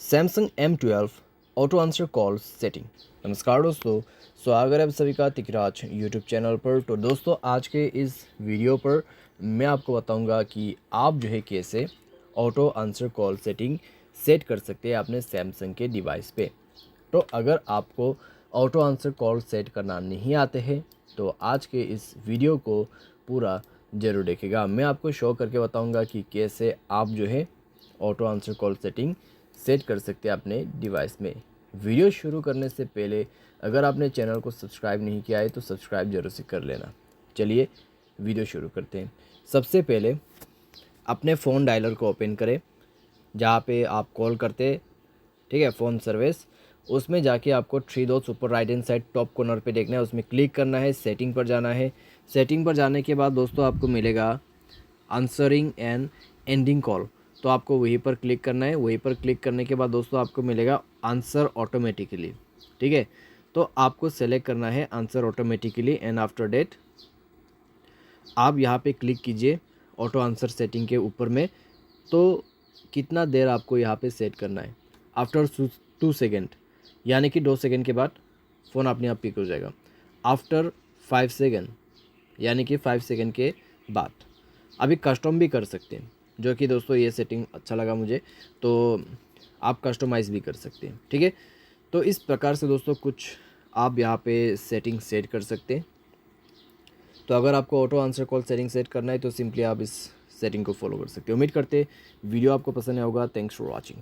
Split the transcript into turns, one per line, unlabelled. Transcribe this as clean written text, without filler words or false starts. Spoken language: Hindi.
Samsung M12 auto answer call setting. नमस्कार दोस्तों, स्वागत है आप सभी का तिकराज यूट्यूब चैनल पर। तो दोस्तों, आज के इस वीडियो पर मैं आपको बताऊंगा कि आप जो है कैसे auto answer call setting set कर सकते हैं अपने सैमसंग के डिवाइस पे। तो अगर आपको ऑटो आंसर कॉल सेट करना नहीं आते हैं तो आज के इस वीडियो को पूरा ज़रूर देखेगा। मैं आपको शो करके बताऊंगा कि कैसे आप जो है auto answer call setting set कर सकते हैं अपने डिवाइस में। वीडियो शुरू करने से पहले अगर आपने चैनल को सब्सक्राइब नहीं किया है तो सब्सक्राइब जरूर से कर लेना। चलिए वीडियो शुरू करते हैं। सबसे पहले अपने फ़ोन डायलर को ओपन करें जहाँ पे आप कॉल करते, ठीक है, फ़ोन सर्विस। उसमें जाके आपको थ्री डॉट्स ऊपर right hand side top corner पे देखना है, उसमें क्लिक करना है, सेटिंग पर जाना है। सेटिंग पर जाने के बाद दोस्तों आपको मिलेगा आंसरिंग एंड एंडिंग कॉल, तो आपको वहीं पर क्लिक करना है। वहीं पर क्लिक करने के बाद दोस्तों आपको मिलेगा आंसर ऑटोमेटिकली, ठीक है। तो आपको सेलेक्ट करना है answer automatically and after that आप यहाँ पे क्लिक कीजिए ऑटो आंसर सेटिंग के ऊपर में। तो कितना देर आपको यहाँ पे सेट करना है, आफ्टर 2 सेकेंड, यानी कि 2 सेकेंड के बाद फ़ोन अपने आप पिक हो जाएगा। आफ्टर 5 सेकेंड, यानी कि 5 सेकेंड के बाद अभी कस्टम भी कर सकते हैं, जो कि दोस्तों ये सेटिंग अच्छा लगा मुझे, तो आप कस्टमाइज़ भी कर सकते हैं, ठीक है। तो इस प्रकार से दोस्तों कुछ आप यहाँ पे सेटिंग सेट कर सकते हैं। तो अगर आपको auto answer call setting set करना है तो सिंपली आप इस सेटिंग को फॉलो कर सकते हैं। उम्मीद करते वीडियो आपको पसंद आया होगा। Thanks for watching.